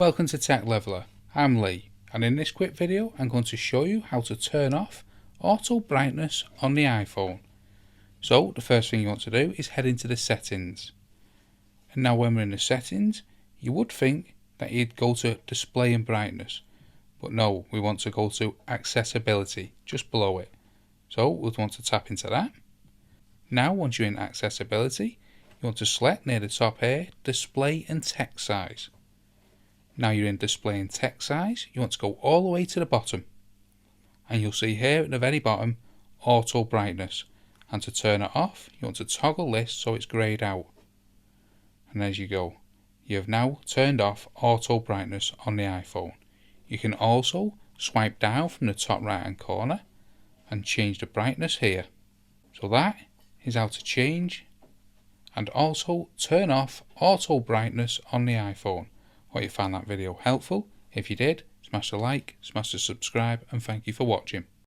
Welcome to Tech Leveler. I'm Lee, and in this quick video I'm going to show you how to turn off auto brightness on the iPhone. So the first thing you want to do is head into the settings. And now when we're in the settings, you would think that you'd go to display and brightness, but no, we want to go to accessibility just below it. So we'll want to tap into that. Now once you're in accessibility, you want to select near the top here display and text size. Now you're in display and text size, you want to go all the way to the bottom, and you'll see here at the very bottom auto brightness, and to turn it off you want to toggle this so it's greyed out, and as you go you have now turned off auto brightness on the iPhone. You can also swipe down from the top right hand corner and change the brightness here. So that is how to change and also turn off auto brightness on the iPhone. Hope you found that video helpful. If you did, smash the like, smash the subscribe, and thank you for watching.